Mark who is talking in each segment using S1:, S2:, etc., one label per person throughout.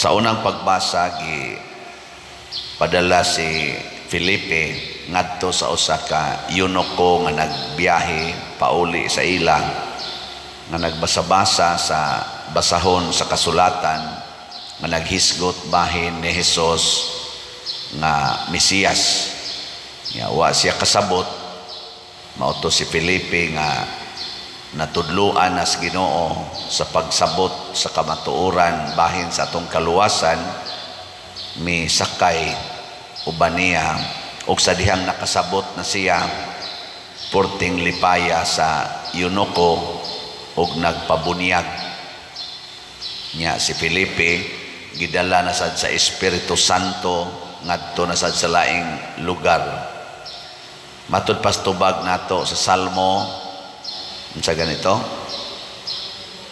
S1: Sa unang pagbasa, padala si Felipe ngadto sa usa ka eunuko nga nagbiyahe pauli sa ilang nga nagbasa-basa sa basahon sa kasulatan nga naghisgot bahin ni Hesus nga Mesiyas. Wa siya kasabot, mauto si Felipe nga natudluan as Ginoo sa pagsabot sa kamatuoran bahin sa atong kaluwasan, misakay uban niya ug sa dihang nakasabot na siya porting lipaya sa eunuko ug nagpabunyag niya si Felipe. Gidala na sad sa Espiritu Santo ngadto na sad sa laing lugar. Matud pastubag nato sa Salmo unsa ganito,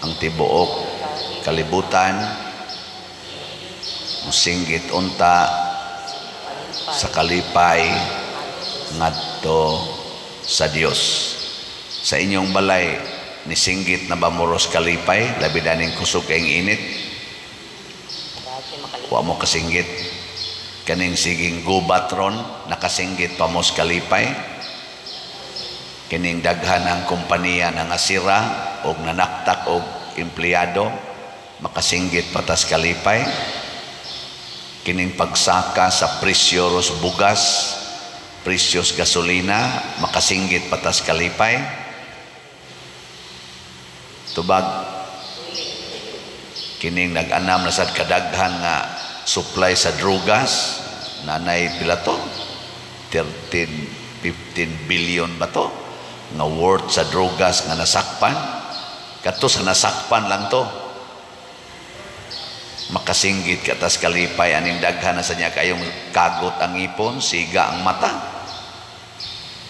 S1: ang tibuok kalibutan musinggit unta sa kalipay ngadto sa Dios. Sa inyong balay nisinggit na ba muros kalipay labi daning kusog kayong init? Wa mo kasinggit. Kaning siging gubat ron nakasinggit pa mo sa kalipay. Kining daghan ang kompanya na nasira o nanaktak o empleyado makasinggit patas kalipay. Kining pagsaka sa presyoros bugas, presyos gasolina makasinggit patas kalipay. Tubag kining nag-anam na sad kadaghan nga supply sa drugas, nanay pila to 13-15 billion ba to nga worth sa drogas nga nasakpan. Kato sa nasakpan lang to makasinggit katas kalipay. Aning daghan na sa niya kayong kagot ang ipon, siga ang mata,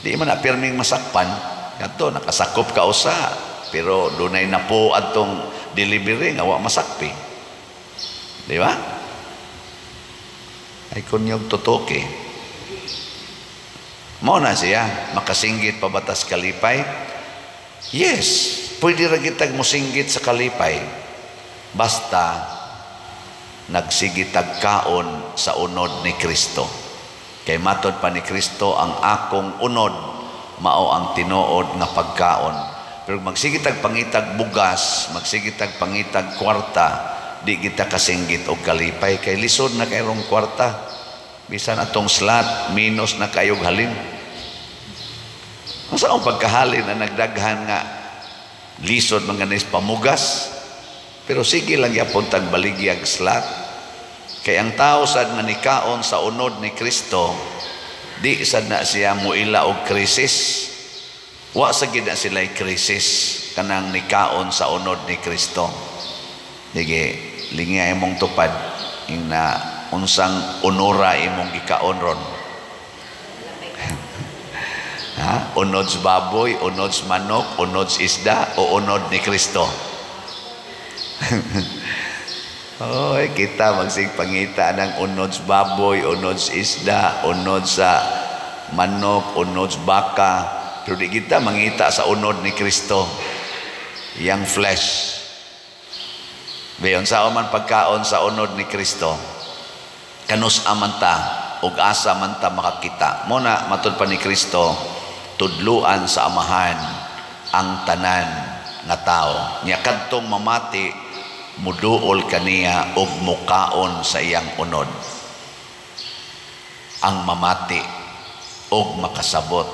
S1: di man na pirming masakpan. Kato nakasakop ka usa pero dunay na po atong delivery nga wa masakpi, di ba? Ay kunyog tutoke mo na siya makasinggit pabatas kalipay. Yes, pwede ra kitag mosinggit sa kalipay basta nagsigitag kaon sa unod ni Kristo. Kay matod pa ni Kristo, ang akong unod mao ang tinuod nga pagkaon. Pero magsigitag pangitag bugas, magsigitag pangitag kwarta, di kita kasinggit og kalipay kay lisod na kayrong kwarta. Bisan atong slot minus na kayog halin. Asa ang pagkahalin na nagdaghan nga lisod manganis pamugas, pero sige lang yapon tag baligyag slot. Kay ang tao sad nga nikaon sa unod ni Kristo, di sad na siya muila og krisis. Wa sa gid na sila krisis kanang nikaon sa unod ni Kristo. Dige lingay mong tupad ing na unsang unora imong gikaon ron. Ha? Unod sa baboy, unod sa manok, unod sa isda, o unod ni Kristo? Oy, kita magsigpangita ng unod sa baboy, unod sa isda, unod sa manok, unod sa baka, pero di kita mangita sa unod ni Kristo, yang flesh. Bayon sa man pagkaon sa unod ni Kristo, kanus amanta ug asa man ta makakita. Muna matud pa ni Kristo, tudluan sa amahan ang tanan nga tao. Nya kadtong mamati, muduol kaniya og mukaon sa iyang unod. Ang mamati og makasabot.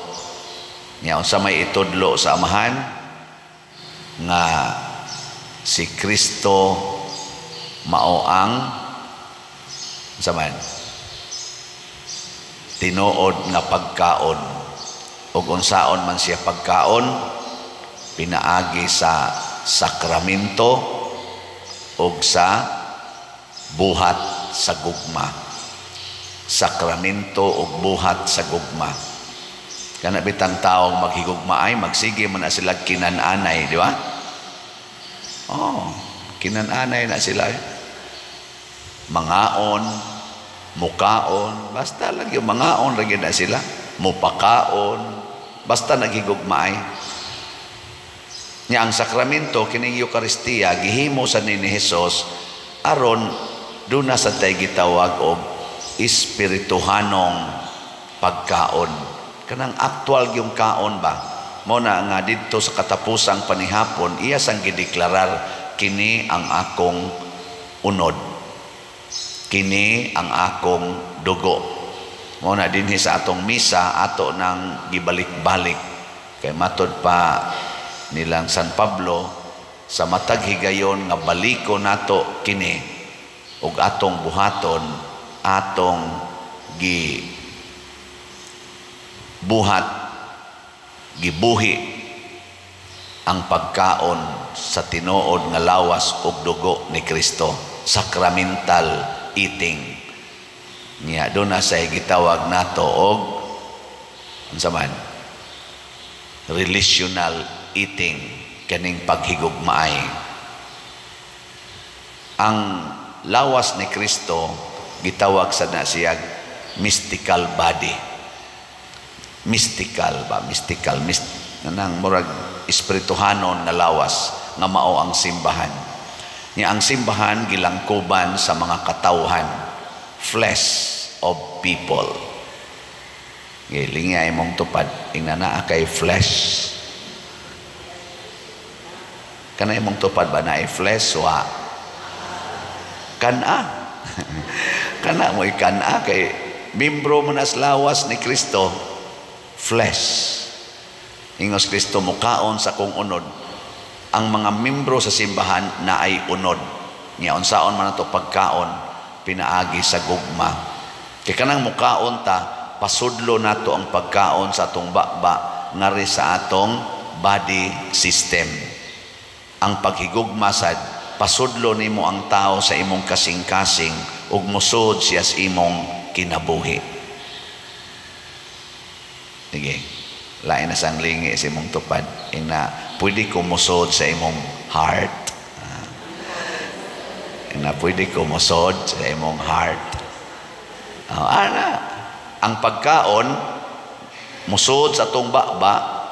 S1: Nya unsa may itudlo sa amahan nga si Kristo mao ang zaman tinuod nga pagkaon, ug unsaon man siya pagkaon, pinaagi sa sakramento ug sa buhat sa gugma. Sakramento ug buhat sa gugma. Kana bitang taong maghigugma ay magsige man na sila kinananay, di ba? Oh, kinananay na sila. Mangaon, mukaon, basta lang yung mangaon lagi na sila, mupakaon, basta naghigugmaay. Nya ang sakramento kining Eucharistia gihimo sa ni Hesus aron doon na sa tay gitawag og espirituhanong pagkaon. Kanang actual yung kaon ba? Mo na nga dito sa katapusang panihapon, iya sang gideklarar, kini ang akong unod. Kini ang akong dugo. Mo na dinhi sa atong misa, ato nang gibalik-balik. Kay matod pa nilang San Pablo, sa matag higayon nga baliko nato kini, ug atong buhaton, atong gibuhi ang pagkaon sa tinuod nga lawas ug dugo ni Kristo. Sacramental eating niya. Doon na sa gitawag nato og unsa man, relational eating, kaning paghigugmaay. Ang lawas ni Kristo gitawag sa na siyag mystical body. Mystical ba? Nang murag espirituhanon nga lawas nga mao ang simbahan. Nya ang simbahan gilangkuban sa mga katawhan, flesh of people. Lingay mong tupad, ingna kay flesh. Kanay mong tupad ba na ay flesh wa? Kana. Kana mo ikana kay membro mo nas lawas ni Kristo, flesh. Ingos Kristo, mukaon sa kong unod. Ang mga membro sa simbahan na ay unod. Nga unsaon man ato pagkaon, pinaagi sa gugma. Kay kanang mukaon ta, pasudlo nato ang pagkaon sa atong bakba ngari sa atong body system. Ang paghigugma sad, pasudlo nimo ang tao sa imong kasing-kasing ug musud siya sa imong kinabuhi. Sige, lain na sang lingi sa imong tupad. Ina, pwede ko musod sa imong heart. Ina, pwede ko musod sa imong heart. Ang pagkaon, musod sa itong bakba,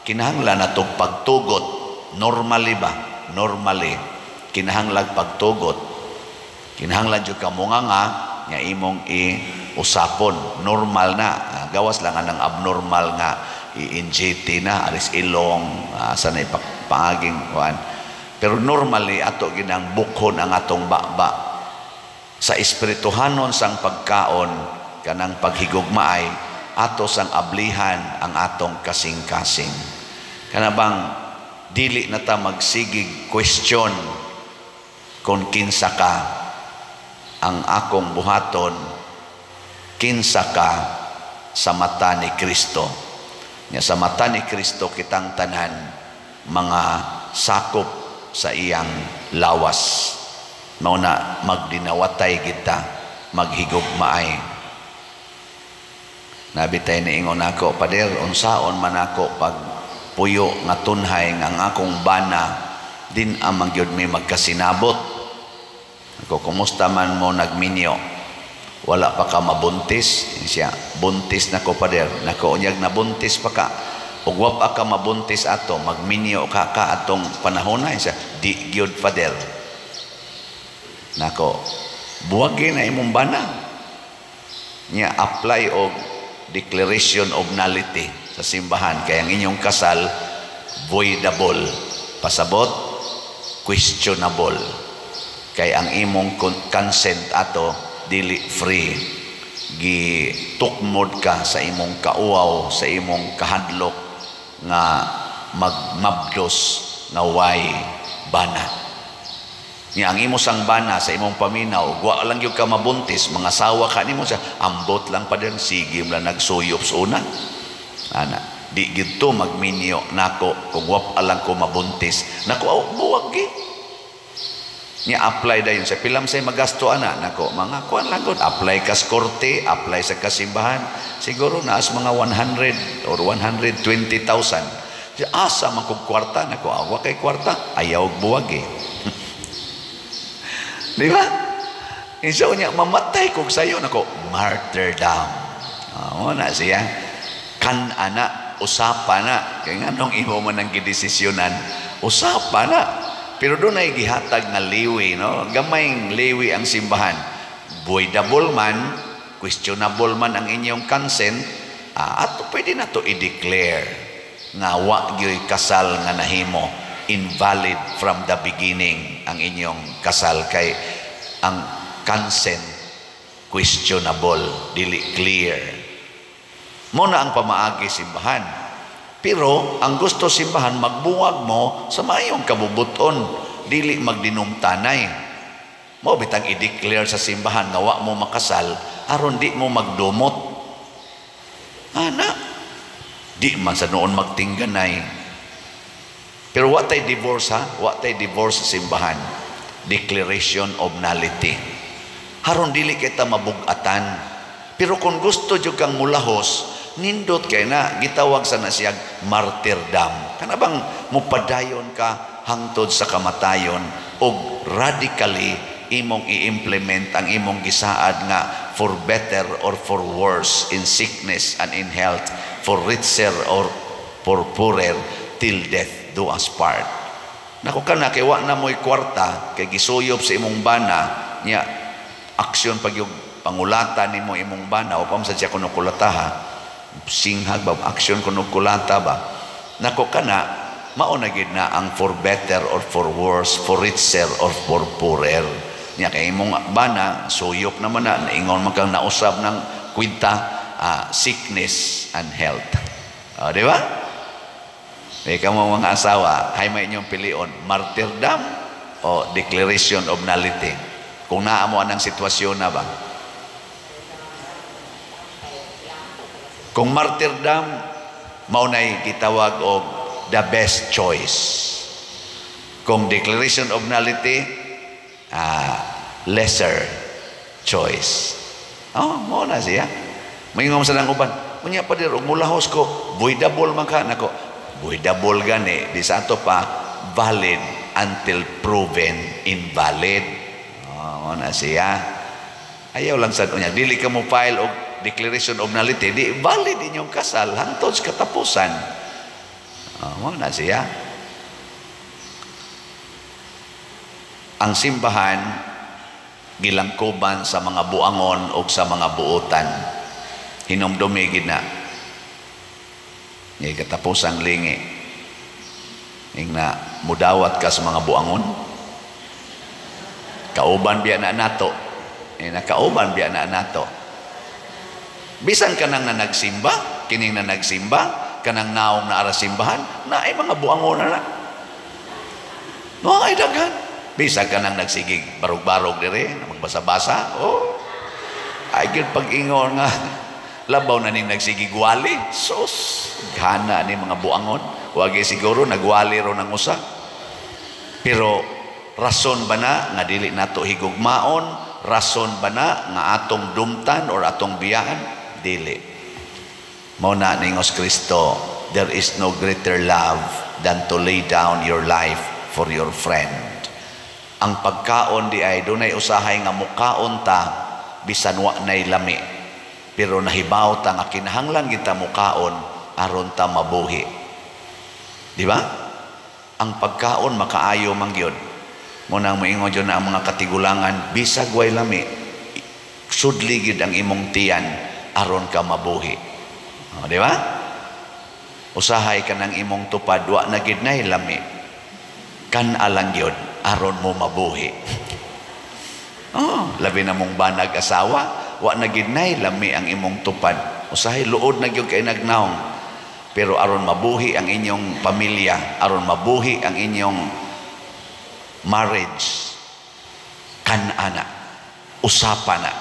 S1: kinahanglan na itong pagtugot. Normally ba? Normally. Kinahanglan pagtugot. Kinahanglan yung kamunganga, nga imong usapon. Normal na. Gawas lang ang abnormal nga i-inject na, aris ilong, sanay pangaging kuan. Pero normally, ato ginang bukhon ang atong bakba. Sa espirituhanon sang pagkaon, kanang paghigugmaay, ato sang ablihan ang atong kasing-kasing. Kanabang dili na ta magsigig question kung kinsa ka, ang akong buhaton, kinsa ka sa mata ni Kristo. Nga sa mata ni Kristo kitang tanan mga sakop sa iyang lawas. Mao na magdinawatay kita, maghigugmaay. Nabitay ni ingon ako, Pader, unsaon man ako pag puyo nga tunhay nga ang akong bana din amang gyud may magkasinabot. Ako, kumusta man mo nagminyo? Wala pa ka mabuntis? Siya, buntis na ko, Pader. Nako, unyag na buntis pa ka. Ug wa pa ka mabuntis ato, magminyo ka atong panahon na. Siya, di gyud, Pader. Nako, buwagin na imong bana. Niya, apply og declaration of nullity sa simbahan. Kaya ang inyong kasal, voidable. Pasabot, questionable. Kaya ang imong consent ato, dili free. Gitukmod ka sa imong kauaw, sa imong kahadlok nga magmabdos nga way bana. Nga ang imo sang bana sa imong paminaw, wa lang gyud ka mabuntis, mga sawa ka nimo sa ambot lang pa din, sige mo lang nagsuyop sa una. Ana, di gito magminyo nako kung wa lang ko mabuntis. Nako, buwag gi. Nya apply dayon sa pilam say magasto ana nako mga kuan lang gud, apply kas korte, apply sa kasimbahan, siguro naas mga 100 or 120,000. Asa man kog kwarta nako, awa kay kwarta, ayaw og buwag eh. Di ba? Insa niya mamatay kog sayo nako, martyrdom. Na siya kan ana usapa na kay nganong imo man ang gidesisyonan, usapa na. Pero doon ay gihatag nga liwi, no? Gamayng liwi ang simbahan. Voidable man, questionable man ang inyong consent, at pwede na to i-declare nga wa gyud kasal nga nahimo, invalid from the beginning ang inyong kasal, kay ang consent questionable, dili clear. Muna ang pamaagi simbahan. Pero ang gusto simbahan, magbuwag mo sa mayong kabubuton, dili magdinumtanay. Mo bitang i-declare sa simbahan nga wa mo makasal aron di mo magdumot. Ana, di man sa noon magtingganay. Pero what tay divorce, ha? What tay divorce sa simbahan? Declaration of nullity. Haron dili kita mabugatan. Pero kung gusto jud kang mulahos, nindot kay na gitawag sa nasiyag martyrdom. Kana bang mupadayon ka hangtod sa kamatayon og radically imong i-implement ang imong gisaad nga for better or for worse, in sickness and in health, for richer or for poorer, till death do us part. Nako kana kay wa na mo'y kwarta, kay gisuyop sa imong bana nya aksyon pag yung pangulata nimo imong bana o pam sa siya kuno kulataha, singhag ba aksyon kuno kulata ba, nako kana mao na gid na ang for better or for worse, for richer or for poorer. Nya kay imong bana suyop naman na ingon man kang nausab ng kwinta, sickness and health. Di ba? Ikaw mo mga asawa, hay may inyong pilion, martyrdom o declaration of nullity. Kung naamo anang sitwasyon na ba? Kung martyrdom, maunay gitawag og the best choice. Kung declaration of nullity, lesser choice. Mauna siya. Mayingom sa nang uban. Unya pa dir, mulahos ko, voidable man ka. Nako, voidable gani. Di sa ato pa, valid until proven invalid. Mauna siya. Ayaw lang sa unya. Dili ka mo file og declaration of nullity, di valid inyong kasal hangtod sa katapusan. Mauna siya. Ang simbahan gilangkuban sa mga buangon o sa mga buotan. Hinumdumigid na. Ngay katapusang lingi. Ing na mudawat ka sa mga buangon. Kauban biya na nato. Kauban biya na nato. Bisan ka nang na nagsimba, kining na nagsimba, kanang naong na arasimbahan, na ay mga buangon na. No, ay daghan. Bisa ka nang nagsigig barog-barog dire, magbasa-basa. Ay gyud pag-ingon nga labaw na ning nagsigig wali. Sus, gana ni mga buangon. Wagi siguro nagwali ro nang usa. Pero rason ba na nga dili nato higugmaon? Rason ba na nga atong dumtan or atong biyahan? Dili. Mao na ningos Kristo, there is no greater love than to lay down your life for your friend. Ang pagkaon di ay dunay usahay nga mukaon ta bisan wa nay lami, pero nahibaw ta nga kinahanglan kita mukaon aron ta mabuhi. Di ba? Ang pagkaon makaayo man gyud. Mo nang moingon jud na ang mga katigulangan, bisag way lami, sudli gyud ang imong tiyan aron ka mabuhi. Di ba? Usahay ka ng imong tupad, wa na gyud nay lami, kan alang gyud aron mo mabuhi. Labi na mong banag asawa, wa na ginay lami ang imong tupad. Usahay luod na gyud kay nagnaong. Pero aron mabuhi ang inyong pamilya, aron mabuhi ang inyong marriage, kan-ana, usapan na,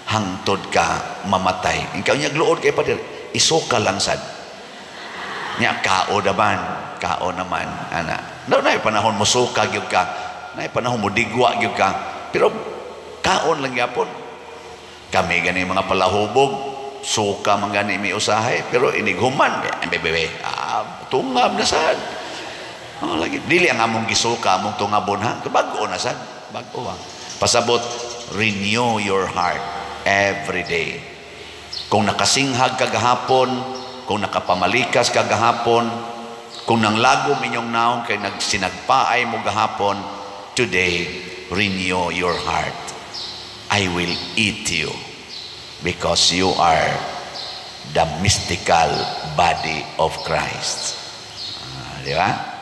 S1: hangtod ka mamatay. Ikaw niya luod kay padir, isuka lang sad. Nya kao naman, ana. Nay panahon mo suka gyud ka, nay panahon mo digwa gyud ka, pero kaon lang gyapon. Kami gani mga palahubog, suka man gani mi usahay, pero inighuman bebe. Tungab na sad. Lagi dili ang among gisuka, among tungabon ha. Bag-o na sad, bag-o. Pasabot, renew your heart every day. Kung nakasinghag ka gahapon, kung nakapamalikas ka gahapon, Kung nanglagom inyong naong kay nagsinagpaay mo gahapon, today, renew your heart. I will eat you because you are the mystical body of Christ. Di ba?